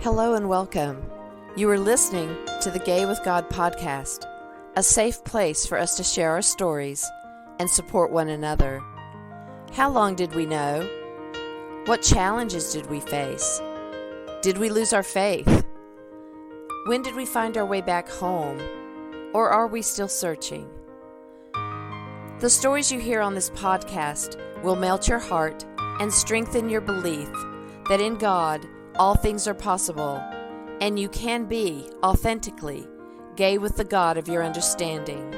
Hello and welcome. You are listening to the Gay with God podcast, a safe place for us to share our stories and support one another. How long did we know? What challenges did we face? Did we lose our faith? When did we find our way back home? Or are we still searching? The stories you hear on this podcast will melt your heart and strengthen your belief that in God, all things are possible, and you can be authentically gay with the God of your understanding.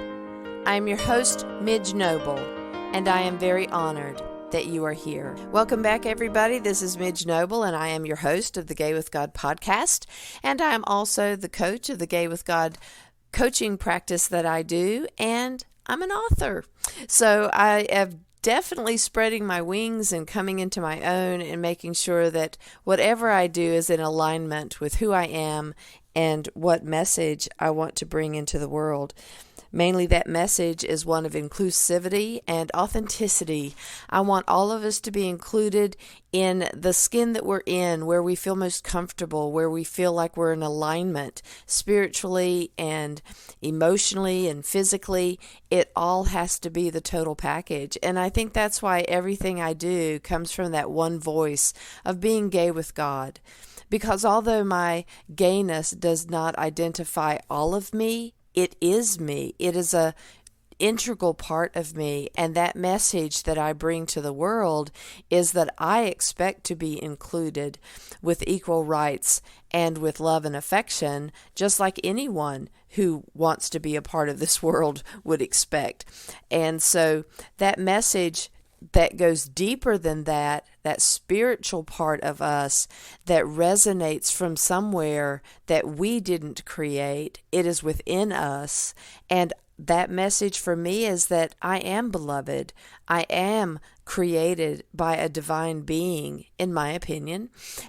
I am your host, Midge, and I am very honored that you are here. Welcome back, everybody. This is Midge, and I am your host of the Gay with God podcast, and I am also the coach of the Gay with God coaching practice that I do, and I'm an author. So I have definitely spreading my wings and coming into my own and making sure that whatever I do is in alignment with who I am and what message I want to bring into the world. Mainly that message is one of inclusivity and authenticity. I want all of us to be included in the skin that we're in, where we feel most comfortable, where we feel like we're in alignment spiritually and emotionally and physically. It all has to be the total package. And I think that's why everything I do comes from that one voice of being gay with God. Because although my gayness does not identify all of me, it is me. It is a integral part of me, and that message that I bring to the world is that I expect to be included with equal rights and with love and affection, just like anyone who wants to be a part of this world would expect. And so that message that goes deeper than that spiritual part of us that resonates from somewhere that we didn't create, it is within us. And that message for me is that I am beloved. I am created by a divine being, in my opinion.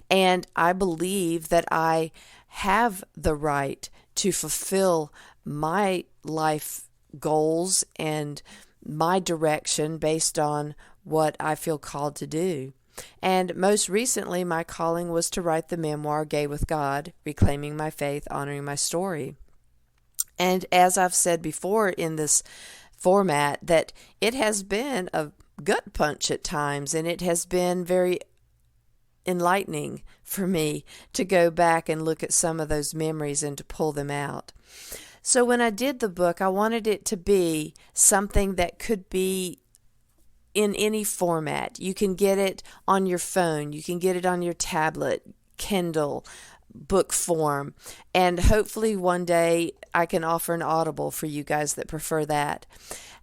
And I believe that I have the right to fulfill my life goals and my direction based on what I feel called to do. And most recently, my calling was to write the memoir Gay with God, Reclaiming My Faith, Honoring My Story. And as I've said before in this format, that it has been a gut punch at times, and it has been very enlightening for me to go back and look at some of those memories and to pull them out. So when I did the book, I wanted it to be something that could be in any format. You can get it on your phone, you can get it on your tablet, Kindle, book form, and hopefully one day I can offer an Audible for you guys that prefer that.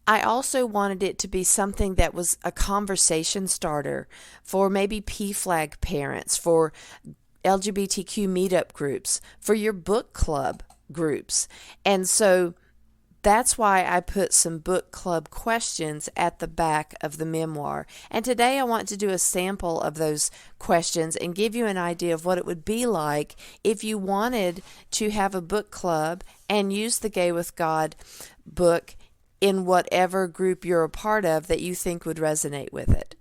I also wanted it to be something that was a conversation starter for maybe PFLAG parents, for LGBTQ meetup groups, for your book club groups. And so that's why I put some book club questions at the back of the memoir. And today I want to do a sample of those questions and give you an idea of what it would be like if you wanted to have a book club and use the Gay with God book in whatever group you're a part of that you think would resonate with it.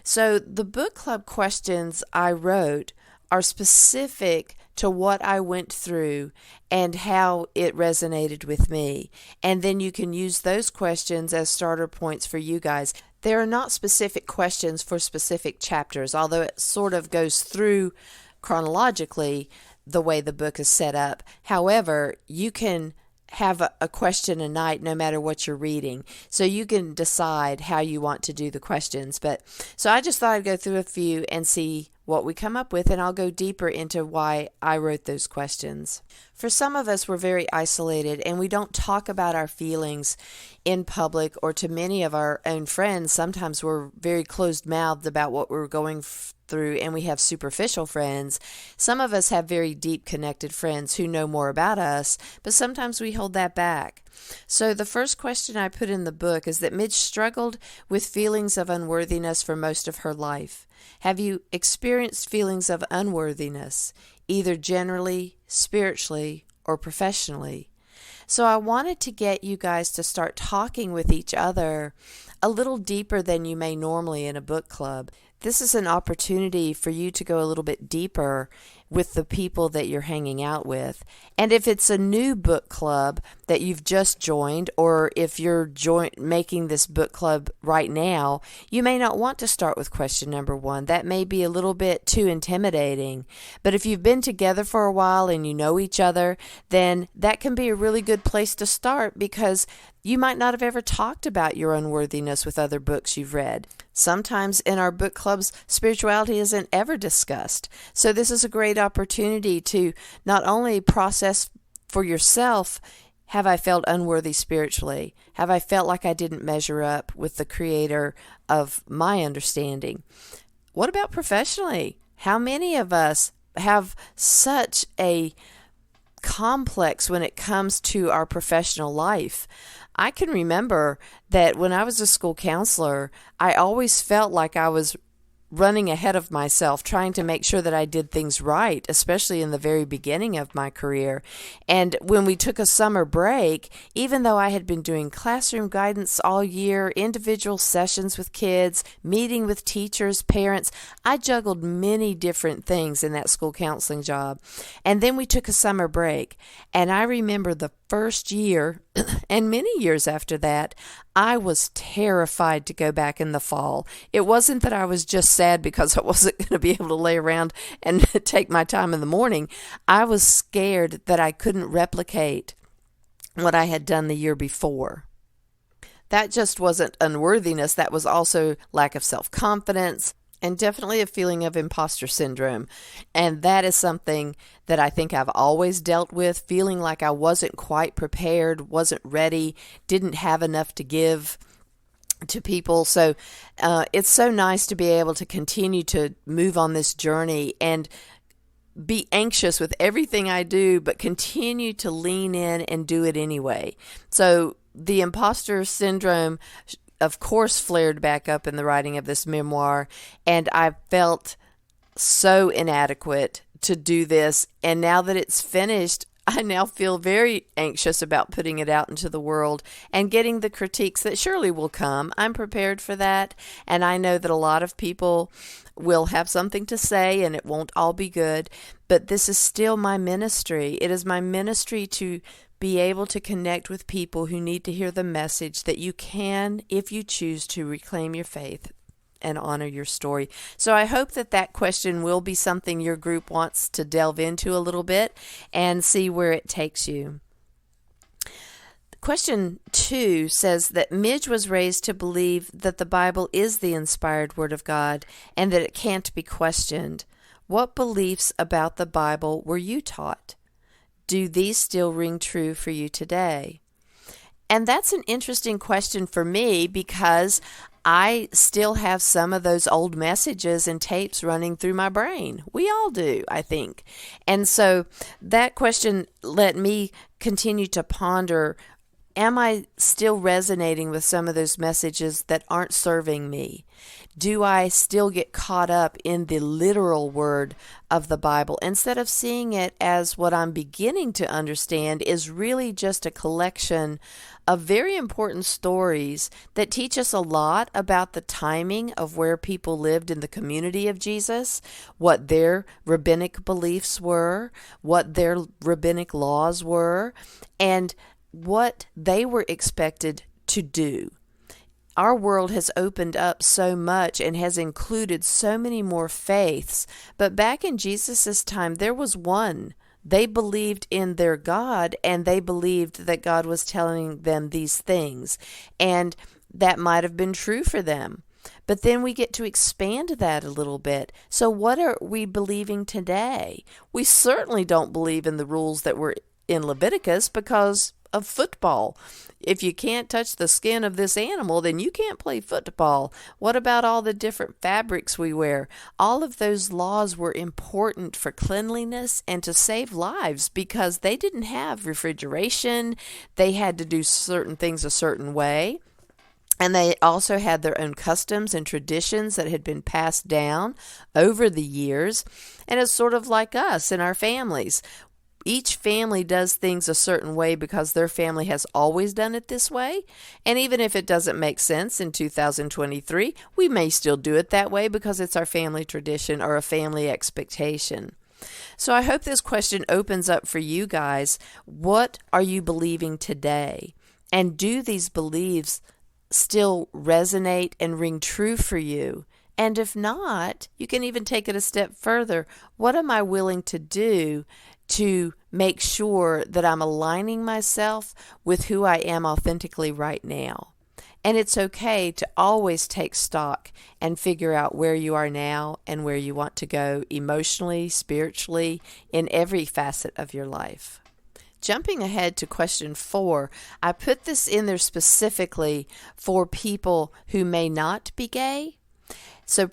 So the book club questions I wrote are specific to what I went through and how it resonated with me. And then you can use those questions as starter points for you guys. There are not specific questions for specific chapters, although it sort of goes through chronologically the way the book is set up. However, you can have a question a night no matter what you're reading. So you can decide how you want to do the questions. So I just thought I'd go through a few and see what we come up with, and I'll go deeper into why I wrote those questions. For some of us, we're very isolated and we don't talk about our feelings in public, or to many of our own friends. Sometimes we're very closed-mouthed about what we're going through, and we have superficial friends. Some of us have very deep connected friends who know more about us, but sometimes we hold that back. So the first question I put in the book is that Midge struggled with feelings of unworthiness for most of her life. Have you experienced feelings of unworthiness, either generally, spiritually, or professionally? So I wanted to get you guys to start talking with each other a little deeper than you may normally in a book club. This is an opportunity for you to go a little bit deeper with the people that you're hanging out with. And if it's a new book club that you've just joined, or if you're making this book club right now, you may not want to start with question number 1. That may be a little bit too intimidating. But if you've been together for a while and you know each other, then that can be a really good place to start, because you might not have ever talked about your unworthiness with other books you've read. Sometimes in our book clubs, spirituality isn't ever discussed. So this is a great opportunity to not only process for yourself, have I felt unworthy spiritually? Have I felt like I didn't measure up with the Creator of my understanding? What about professionally? How many of us have such a complex when it comes to our professional life? I can remember that when I was a school counselor, I always felt like I was running ahead of myself, trying to make sure that I did things right, especially in the very beginning of my career. And when we took a summer break, even though I had been doing classroom guidance all year, individual sessions with kids, meeting with teachers, parents, I juggled many different things in that school counseling job. And then we took a summer break. And I remember the first year, and many years after that, I was terrified to go back in the fall. It wasn't that I was just sad because I wasn't going to be able to lay around and take my time in the morning. I was scared that I couldn't replicate what I had done the year before. That just wasn't unworthiness. That was also lack of self-confidence, and definitely a feeling of imposter syndrome. And that is something that I think I've always dealt with, feeling like I wasn't quite prepared, wasn't ready, didn't have enough to give to people. So it's so nice to be able to continue to move on this journey and be anxious with everything I do, but continue to lean in and do it anyway. So the imposter syndrome, of course, flared back up in the writing of this memoir, and I felt so inadequate to do this. And now that it's finished, I now feel very anxious about putting it out into the world and getting the critiques that surely will come. I'm prepared for that, and I know that a lot of people will have something to say, and it won't all be good, but this is still my ministry. It is my ministry to be able to connect with people who need to hear the message that you can, if you choose to, reclaim your faith and honor your story. So I hope that that question will be something your group wants to delve into a little bit and see where it takes you. Question 2 says that Midge was raised to believe that the Bible is the inspired Word of God and that it can't be questioned. What beliefs about the Bible were you taught? Do these still ring true for you today? And that's an interesting question for me, because I still have some of those old messages and tapes running through my brain. We all do, I think. And so that question let me continue to ponder, am I still resonating with some of those messages that aren't serving me? Do I still get caught up in the literal word of the Bible instead of seeing it as what I'm beginning to understand is really just a collection of very important stories that teach us a lot about the timing of where people lived in the community of Jesus, what their rabbinic beliefs were, what their rabbinic laws were, and what they were expected to do. Our world has opened up so much and has included so many more faiths, but back in Jesus' time, there was one. They believed in their God, and they believed that God was telling them these things, and that might have been true for them. But then we get to expand that a little bit. So what are we believing today? We certainly don't believe in the rules that were in Leviticus because of football. If you can't touch the skin of this animal, then you can't play football. What about all the different fabrics we wear? All of those laws were important for cleanliness and to save lives because they didn't have refrigeration. They had to do certain things a certain way. And they also had their own customs and traditions that had been passed down over the years. And it's sort of like us in our families. each family does things a certain way because their family has always done it this way. And even if it doesn't make sense in 2023, we may still do it that way because it's our family tradition or a family expectation. So I hope this question opens up for you guys. What are you believing today? And do these beliefs still resonate and ring true for you? And if not, you can even take it a step further. What am I willing to do to make sure that I'm aligning myself with who I am authentically right now? And it's okay to always take stock and figure out where you are now and where you want to go emotionally, spiritually, in every facet of your life. Jumping ahead to question 4, I put this in there specifically for people who may not be gay. So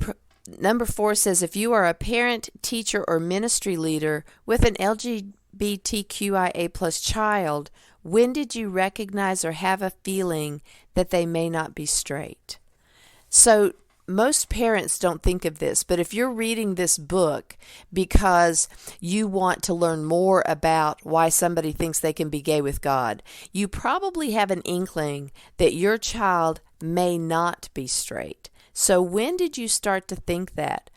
number 4 says, if you are a parent, teacher, or ministry leader with an LGBTQIA plus child, when did you recognize or have a feeling that they may not be straight? So most parents don't think of this, but if you're reading this book because you want to learn more about why somebody thinks they can be gay with God, you probably have an inkling that your child may not be straight. So when did you start to think that?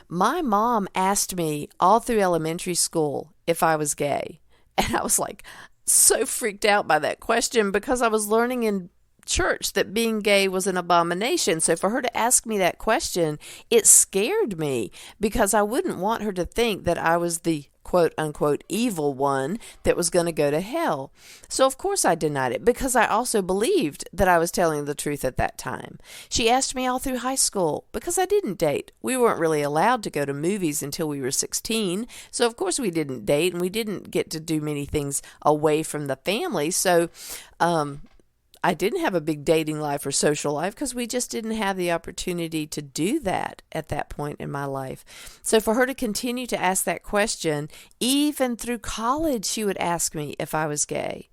My mom asked me all through elementary school if I was gay. And I was like so freaked out by that question because I was learning in church that being gay was an abomination. So for her to ask me that question, it scared me because I wouldn't want her to think that I was the quote unquote evil one that was going to go to hell. So of course I denied it because I also believed that I was telling the truth at that time. She asked me all through high school because I didn't date. We weren't really allowed to go to movies until we were 16. So of course we didn't date and we didn't get to do many things away from the family. So, I didn't have a big dating life or social life because we just didn't have the opportunity to do that at that point in my life. So for her to continue to ask that question, even through college, she would ask me if I was gay.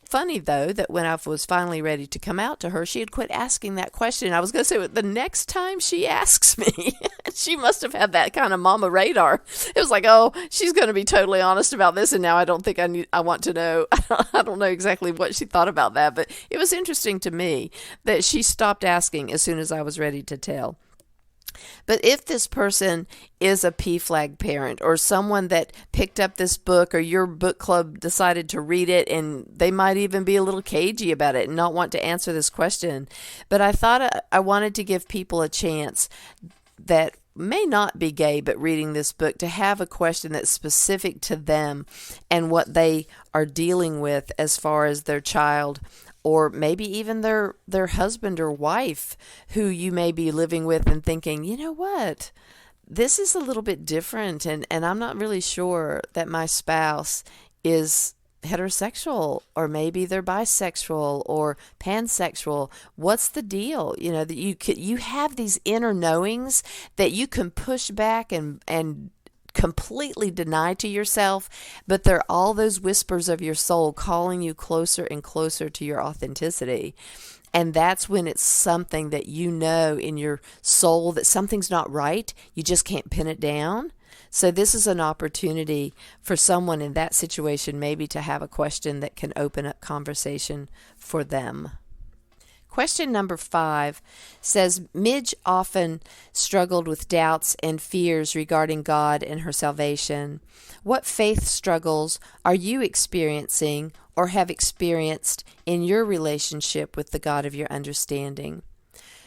Funny, though, that when I was finally ready to come out to her, she had quit asking that question. I was going to say, the next time she asks me, she must have had that kind of mama radar. It was like, oh, she's going to be totally honest about this, and now I don't think I want to know. I don't know exactly what she thought about that, but it was interesting to me that she stopped asking as soon as I was ready to tell. But if this person is a P-flag parent or someone that picked up this book or your book club decided to read it and they might even be a little cagey about it and not want to answer this question, but I thought I wanted to give people a chance that may not be gay but reading this book to have a question that's specific to them and what they are dealing with as far as their child or maybe even their husband or wife who you may be living with and thinking, you know what, this is a little bit different and I'm not really sure that my spouse is heterosexual or maybe they're bisexual or pansexual. What's the deal? You know, that you have these inner knowings that you can push back and completely deny to yourself, but they're all those whispers of your soul calling you closer and closer to your authenticity. And that's when it's something that you know in your soul that something's not right. You just can't pin it down. So this is an opportunity for someone in that situation maybe to have a question that can open up conversation for them. Question number 5 says, Midge often struggled with doubts and fears regarding God and her salvation. What faith struggles are you experiencing or have experienced in your relationship with the God of your understanding?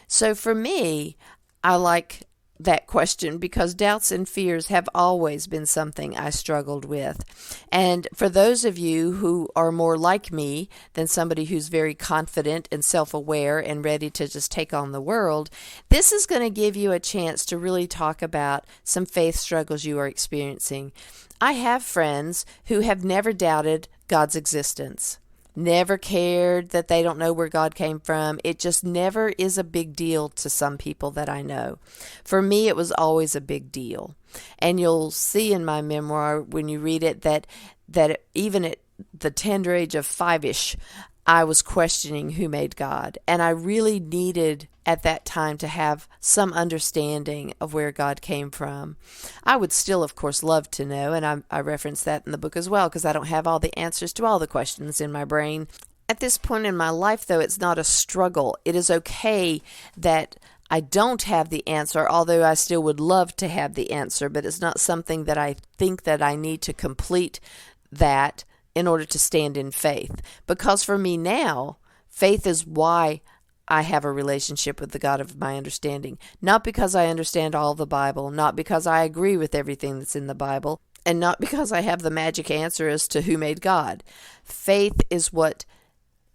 So for me, I like that question because doubts and fears have always been something I struggled with. And for those of you who are more like me than somebody who's very confident and self-aware and ready to just take on the world, this is going to give you a chance to really talk about some faith struggles you are experiencing. I have friends who have never doubted God's existence. Never cared that they don't know where God came from. It just never is a big deal to some people that I know. For me, it was always a big deal. And you'll see in my memoir when you read it that even at the tender age of 5-ish, I was questioning who made God. And I really needed at that time to have some understanding of where God came from. I would still, of course, love to know, and I reference that in the book as well, because I don't have all the answers to all the questions in my brain. At this point in my life, though, it's not a struggle. It is okay that I don't have the answer, although I still would love to have the answer, but it's not something that I think that I need to complete that in order to stand in faith. Because for me now, faith is why I have a relationship with the God of my understanding. Not because I understand all the Bible, not because I agree with everything that's in the Bible, and not because I have the magic answer as to who made God. Faith is what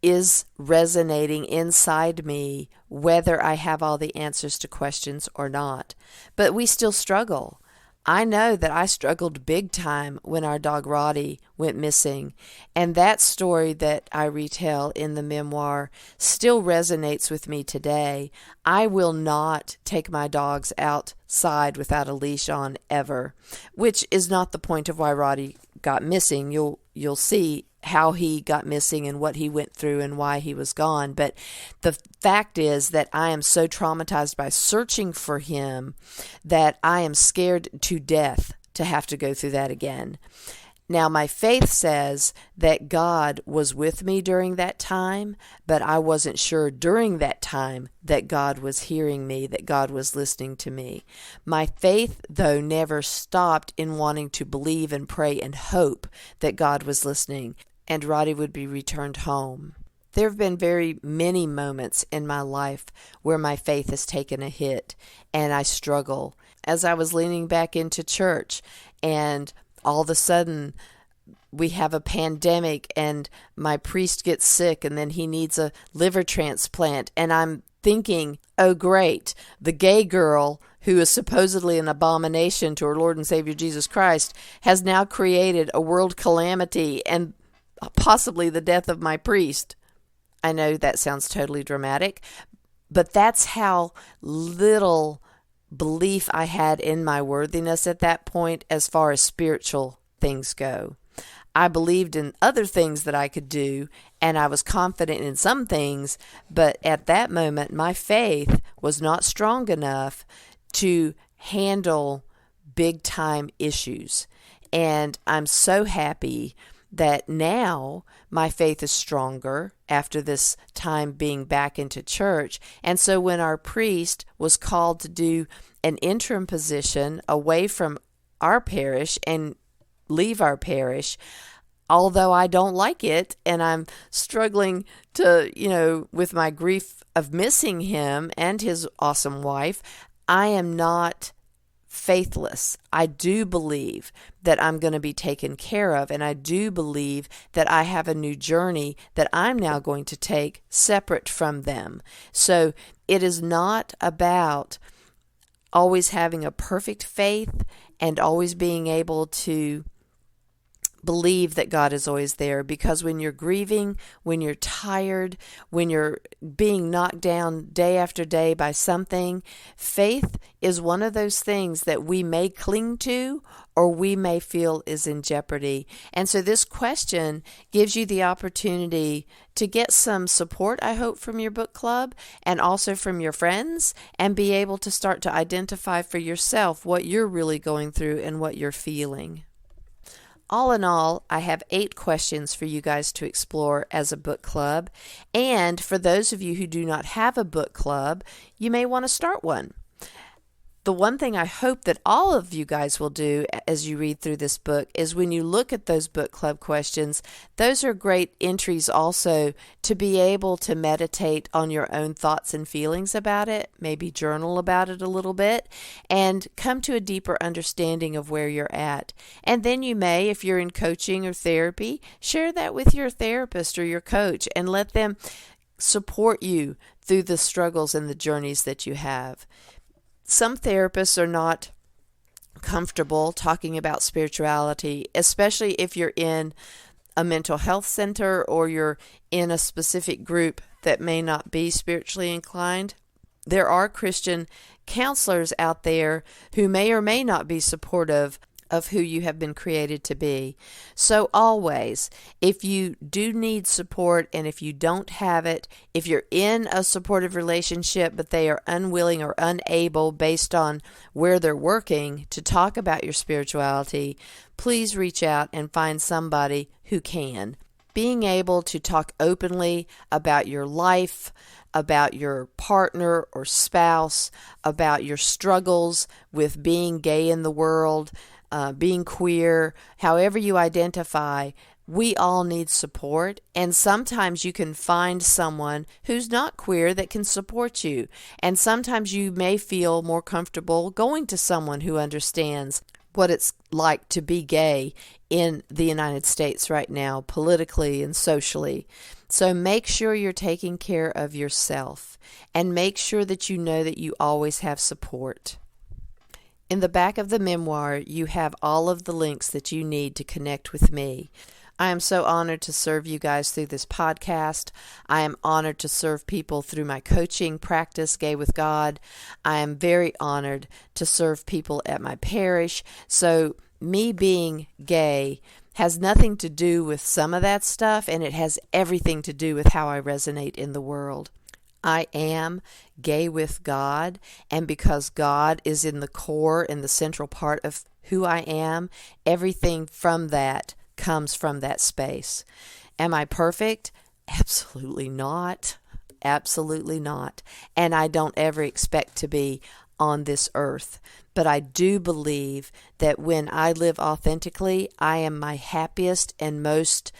is resonating inside me, whether I have all the answers to questions or not. But we still struggle. I know that I struggled big time when our dog Roddy went missing, and that story that I retell in the memoir still resonates with me today. I will not take my dogs outside without a leash on ever, which is not the point of why Roddy got missing. You'll see how he got missing and what he went through and why he was gone. But the fact is that I am so traumatized by searching for him that I am scared to death to have to go through that again. Now, my faith says that God was with me during that time, but I wasn't sure during that time that God was hearing me, that God was listening to me. My faith, though, never stopped in wanting to believe and pray and hope that God was listening and Roddy would be returned home. There have been very many moments in my life where my faith has taken a hit and I struggle. As I was leaning back into church and all of a sudden we have a pandemic and my priest gets sick and then he needs a liver transplant, and I'm thinking, oh great, the gay girl who is supposedly an abomination to our Lord and Savior Jesus Christ has now created a world calamity and possibly the death of my priest. I know that sounds totally dramatic, but that's how little belief I had in my worthiness at that point as far as spiritual things go. I believed in other things that I could do, and I was confident in some things, but at that moment, my faith was not strong enough to handle big-time issues. And I'm so happy that now my faith is stronger after this time being back into church. And so when our priest was called to do an interim position away from our parish and leave our parish, although I don't like it and I'm struggling to, with my grief of missing him and his awesome wife, I am not faithless. I do believe that I'm going to be taken care of, and I do believe that I have a new journey that I'm now going to take separate from them. So it is not about always having a perfect faith and always being able to believe that God is always there, because when you're grieving, when you're tired, when you're being knocked down day after day by something, faith is one of those things that we may cling to or we may feel is in jeopardy. And so this question gives you the opportunity to get some support, I hope, from your book club and also from your friends, and be able to start to identify for yourself what you're really going through and what you're feeling. All in all, I have 8 questions for you guys to explore as a book club. And for those of you who do not have a book club, you may want to start one. The one thing I hope that all of you guys will do as you read through this book is when you look at those book club questions, those are great entries also to be able to meditate on your own thoughts and feelings about it, maybe journal about it a little bit, and come to a deeper understanding of where you're at. And then you may, if you're in coaching or therapy, share that with your therapist or your coach and let them support you through the struggles and the journeys that you have. Some therapists are not comfortable talking about spirituality, especially if you're in a mental health center or you're in a specific group that may not be spiritually inclined. There are Christian counselors out there who may or may not be supportive of who you have been created to be. So always, if you do need support and if you don't have it, if you're in a supportive relationship but they are unwilling or unable based on where they're working to talk about your spirituality, please reach out and find somebody who can. Being able to talk openly about your life, about your partner or spouse, about your struggles with being gay in the world, being queer, however you identify, we all need support. And sometimes you can find someone who's not queer that can support you. And sometimes you may feel more comfortable going to someone who understands what it's like to be gay in the United States right now, politically and socially. So make sure you're taking care of yourself and make sure that you know that you always have support. In the back of the memoir, you have all of the links that you need to connect with me. I am so honored to serve you guys through this podcast. I am honored to serve people through my coaching practice, Gay with God. I am very honored to serve people at my parish. So me being gay has nothing to do with some of that stuff, and it has everything to do with how I resonate in the world. I am gay with God, and because God is in the core, in the central part of who I am, everything from that comes from that space. Am I perfect? Absolutely not. Absolutely not. And I don't ever expect to be on this earth. But I do believe that when I live authentically, I am my happiest and most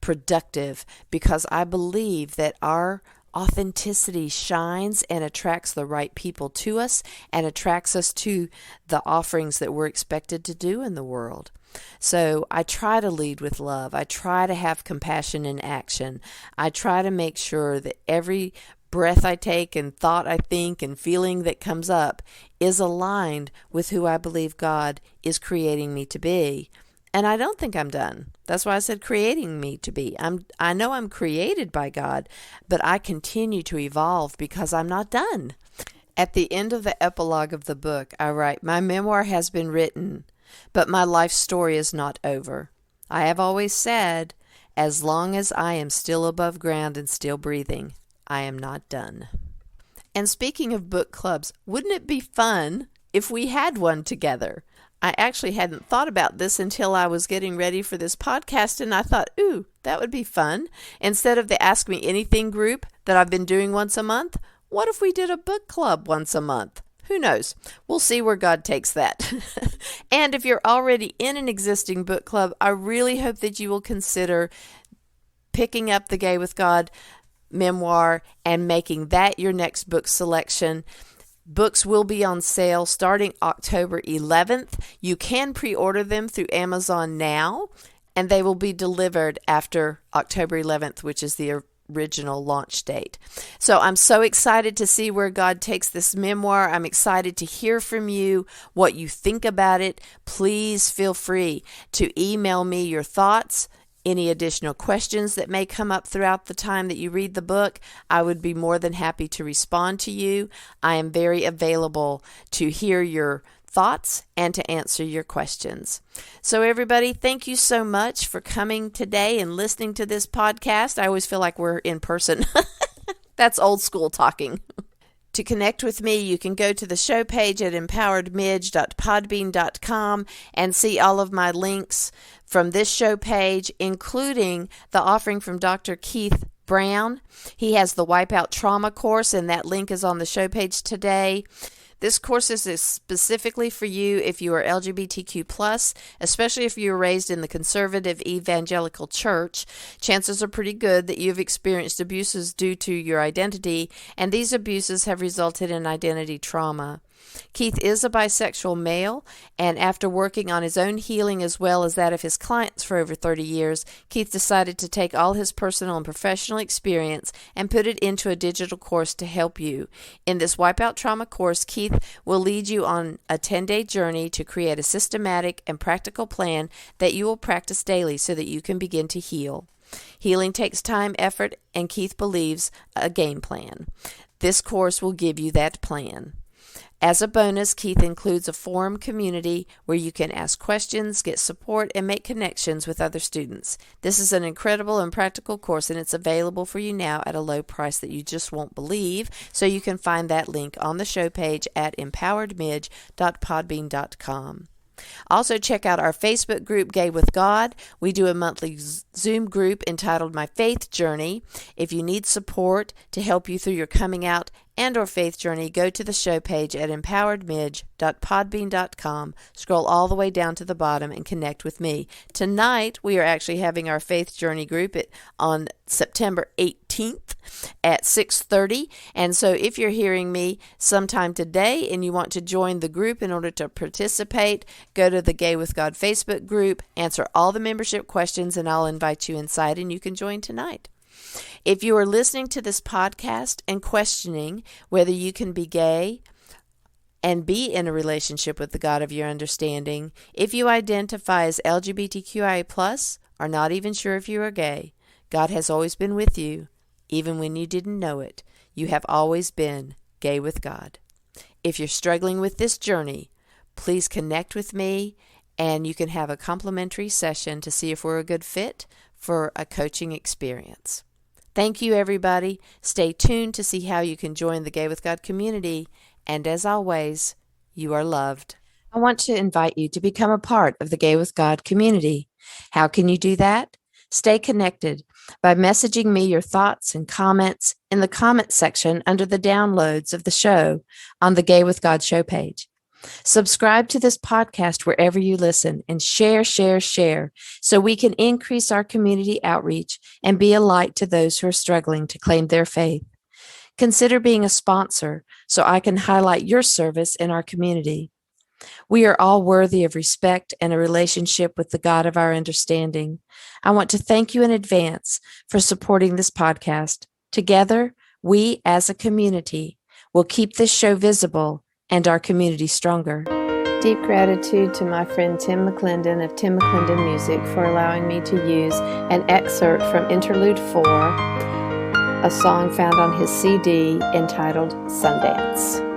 productive, because I believe that our authenticity shines and attracts the right people to us and attracts us to the offerings that we're expected to do in the world. So I try to lead with love. I try to have compassion in action. I try to make sure that every breath I take and thought I think and feeling that comes up is aligned with who I believe God is creating me to be. And I don't think I'm done. That's why I said creating me to be. I know I'm created by God, but I continue to evolve because I'm not done. At the end of the epilogue of the book, I write, "My memoir has been written, but my life story is not over. I have always said, as long as I am still above ground and still breathing, I am not done." And speaking of book clubs, wouldn't it be fun if we had one together? I actually hadn't thought about this until I was getting ready for this podcast, and I thought, ooh, that would be fun. Instead of the Ask Me Anything group that I've been doing once a month, what if we did a book club once a month? Who knows? We'll see where God takes that. And if you're already in an existing book club, I really hope that you will consider picking up the Gay with God memoir and making that your next book selection. Books will be on sale starting October 11th. You can pre-order them through Amazon now, and they will be delivered after October 11th, which is the original launch date. So I'm so excited to see where God takes this memoir. I'm excited to hear from you, what you think about it. Please feel free to email me your thoughts, any additional questions that may come up throughout the time that you read the book. I would be more than happy to respond to you. I am very available to hear your thoughts and to answer your questions. So everybody, thank you so much for coming today and listening to this podcast. I always feel like we're in person. That's old school talking. To connect with me, you can go to the show page at empoweredmidge.podbean.com and see all of my links from this show page, including the offering from Dr. Keith Brown. He has the Wipeout Trauma course, and that link is on the show page today. This course is specifically for you if you are LGBTQ+, especially if you were raised in the conservative evangelical church. Chances are pretty good that you've experienced abuses due to your identity, and these abuses have resulted in identity trauma. Keith is a bisexual male, and after working on his own healing as well as that of his clients for over 30 years, Keith decided to take all his personal and professional experience and put it into a digital course to help you. In this Wipeout Trauma course, Keith will lead you on a 10-day journey to create a systematic and practical plan that you will practice daily so that you can begin to heal. Healing takes time, effort, and Keith believes a game plan. This course will give you that plan. As a bonus, Keith includes a forum community where you can ask questions, get support, and make connections with other students. This is an incredible and practical course, and it's available for you now at a low price that you just won't believe. So you can find that link on the show page at empoweredmidge.podbean.com. Also, check out our Facebook group, Gay with God. We do a monthly Zoom group entitled My Faith Journey. If you need support to help you through your coming out and or faith journey, go to the show page at empoweredmidge.podbean.com. Scroll all the way down to the bottom and connect with me. Tonight, we are actually having our faith journey group on September 18th at 6:30. And so if you're hearing me sometime today and you want to join the group in order to participate, go to the Gay with God Facebook group, answer all the membership questions, and I'll invite you inside and you can join tonight. If you are listening to this podcast and questioning whether you can be gay and be in a relationship with the God of your understanding, if you identify as LGBTQIA+, or not even sure if you are gay, God has always been with you, even when you didn't know it. You have always been gay with God. If you're struggling with this journey, please connect with me, and you can have a complimentary session to see if we're a good fit for a coaching experience. Thank you, everybody. Stay tuned to see how you can join the Gay with God community. And as always, you are loved. I want to invite you to become a part of the Gay with God community. How can you do that? Stay connected by messaging me your thoughts and comments in the comment section under the downloads of the show on the Gay with God show page. Subscribe to this podcast wherever you listen and share so we can increase our community outreach and be a light to those who are struggling to claim their faith. Consider being a sponsor so I can highlight your service in our community. We are all worthy of respect and a relationship with the God of our understanding. I want to thank you in advance for supporting this podcast. Together, we as a community will keep this show visible and our community stronger. Deep gratitude to my friend Tim McClendon of Tim McClendon Music for allowing me to use an excerpt from Interlude 4, a song found on his CD entitled Sundance.